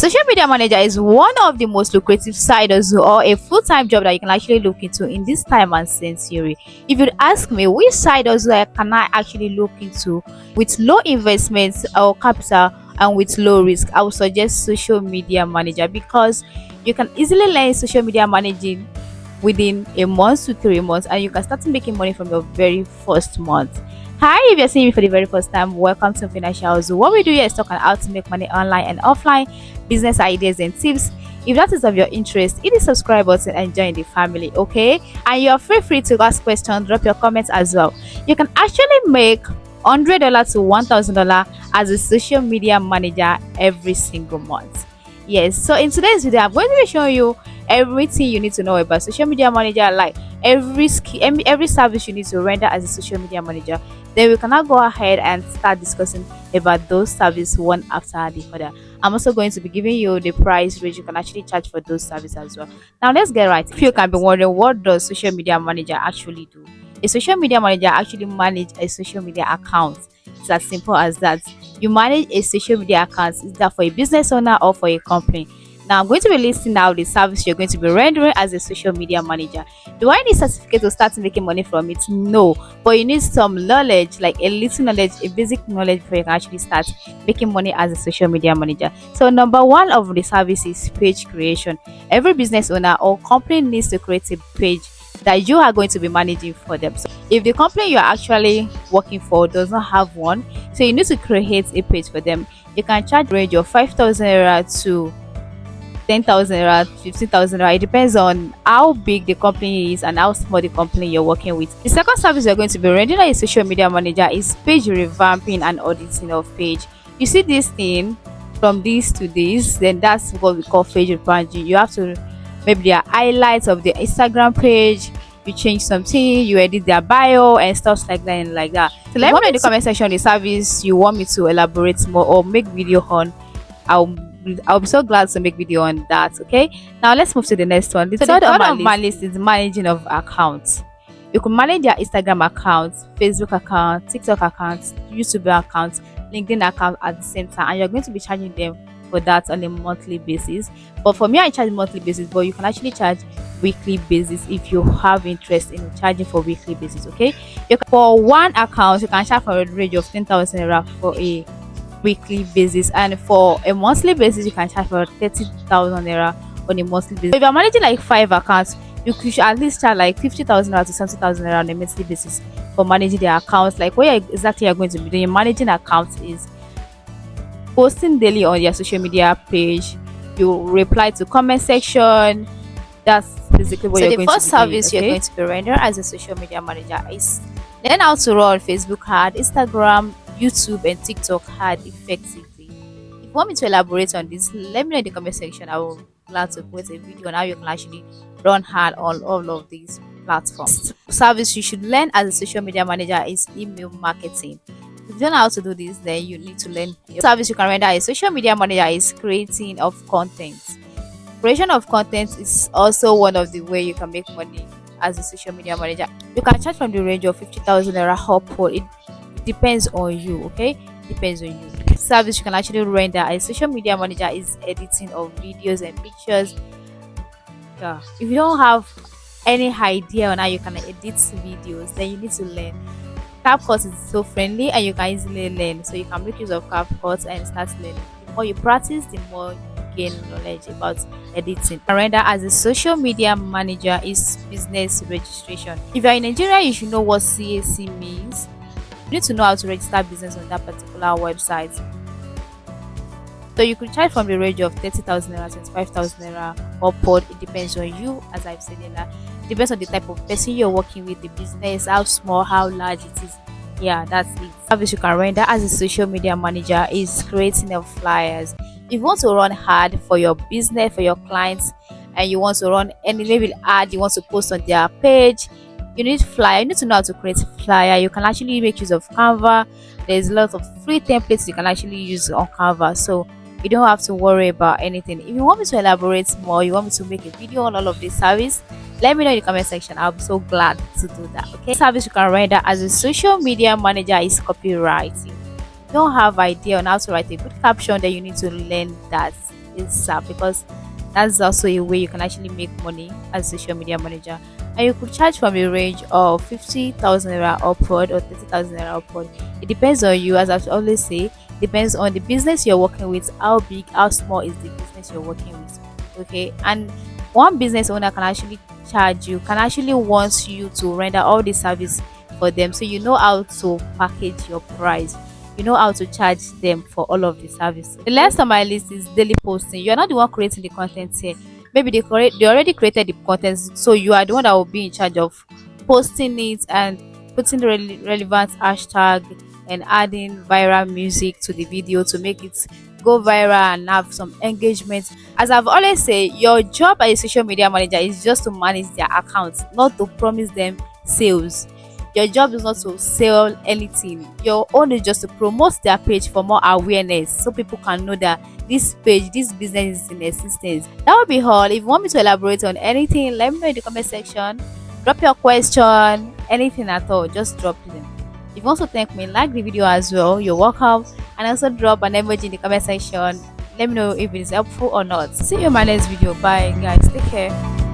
Social media manager is one of the most lucrative side hustle or a full-time job that you can actually look into in this time and century. If you'd ask me which side hustle can I actually look into with low investments or capital and with low risk, I would suggest social media manager, because you can easily learn social media managing within a month to 3 months, and you can start making money from your very first month. Hi, if you're seeing me for the very first time, welcome to Financial Hustle. What we do here is talk on how to make money online and offline, business ideas and tips. If that is of your interest, hit the subscribe button and join the family, okay? And you're free to ask questions, drop your comments as well. You can actually make $100 to $1,000 as a social media manager every single month. Yes, so in today's video, I'm going to be showing you everything you need to know about social media manager, like every skill, every service you need to render as a social media manager. Then we can now go ahead and start discussing about those services one after the other. I'm also going to be giving you the price range you can actually charge for those services as well. Now let's get right. If you can be wondering, what does social media manager actually do? A social media manager actually manage a social media account. It's as simple as that. You manage a social media account, either for a business owner or for a company. Now I'm going to be listing out the service you're going to be rendering as a social media manager. Do I need certificate to start making money from it? No, but you need some knowledge, like a little knowledge, a basic knowledge, before you can actually start making money as a social media manager. So number one of the service is page creation. Every business owner or company needs to create a page that you are going to be managing for them. So if the company you're actually working for does not have one, so you need to create a page for them. You can charge a range of 5,000 naira to 10,000 naira, 15,000 naira. It depends on how big the company is and how small the company you're working with. The second service you're going to be rendering as a social media manager is page revamping and auditing of page. You see this thing from this to this, then that's what we call page revamping. You have to maybe the highlights of the Instagram page, you change something, you edit their bio and stuff like that and like that. So let me know in the comment section the service you want me to elaborate more or make video on. I'll be so glad to make video on that. Okay, now let's move to the next one. The third on my list is managing of accounts. You can manage your Instagram account, Facebook account, TikTok account, YouTube account, LinkedIn account at the same time, and you're going to be charging them for that on a monthly basis. But for me, I charge monthly basis, but you can actually charge weekly basis if you have interest in charging for weekly basis. Okay, for one account you can charge for a range of 10,000 naira for a weekly basis, and for a monthly basis you can charge for 30,000 naira on a monthly basis. If you're managing like 5 accounts, you should at least charge like 50,000 naira to 70,000 naira on a monthly basis for managing the accounts. Like what exactly you're going to be doing managing accounts is posting daily on your social media page. You reply to comment section. That's basically what you're going to be doing. So the first service you're going to be rendering as a social media manager is learn how to run Facebook ad, Instagram, YouTube and TikTok ad effectively. If you want me to elaborate on this, let me know in the comment section. I will be glad to put a video on how you can actually run ad on all of these platforms. Service you should learn as a social media manager is email marketing. If you don't know how to do this, then you need to learn. Service you can render as a social media manager is creating of content. Creation of content is also one of the ways you can make money as a social media manager. You can charge from the range of 50,000 naira upward. It depends on you. Okay, depends on you. Service you can actually render as a social media manager is editing of videos and pictures. Yeah, if you don't have any idea on how you can edit videos, then you need to learn. CapCut is so friendly and you can easily learn, so you can make use of CapCut and start learning. The more you practice, the more you gain knowledge about editing. Render as a social media manager is business registration. If you are in Nigeria, you should know what CAC means. You need to know how to register business on that particular website. So you could charge from the range of 30,000 naira, 25,000 naira upward. It depends on you, as I've said in that. It depends on the type of person you're working with, the business, how small, how large it is. Yeah, that's it. Service you can render as a social media manager is creating of flyers. If you want to run ad for your business, for your clients, and you want to run any maybe ad you want to post on their page, you need flyer. You need to know how to create flyer. You can actually make use of Canva. There's a lot of free templates you can actually use on Canva, so you don't have to worry about anything. If you want me to elaborate more, you want me to make a video on all of this service, let me know in the comment section. I'll be so glad to do that. Okay, service you can render as a social media manager is copywriting. If you don't have idea on how to write a good caption, then you need to learn that. ASAP, because that's also a way you can actually make money as a social media manager. And you could charge from a range of 50,000 naira upward or 30,000 naira upward. It depends on you, as I always say, depends on the business you're working with, how big, how small is the business you're working with. Okay, and one business owner can actually charge you, can actually wants you to render all the service for them, so you know how to package your price, you know how to charge them for all of the services. The last on my list is daily posting. You're not the one creating the content here. Maybe they already created the content, so you are the one that will be in charge of posting it and putting the relevant hashtag and adding viral music to the video to make it go viral and have some engagement. As I've always said, your job as a social media manager is just to manage their accounts, not to promise them sales. Your job is not to sell anything. Your own is just to promote their page for more awareness, so people can know that this page, this business is in existence. That will be all. If you want me to elaborate on anything, let me know in the comment section. Drop your question, anything at all, just drop them. If you want to thank me, like the video as well, you're welcome. And also drop an emoji in the comment section. Let me know if it is helpful or not. See you in my next video. Bye guys, take care.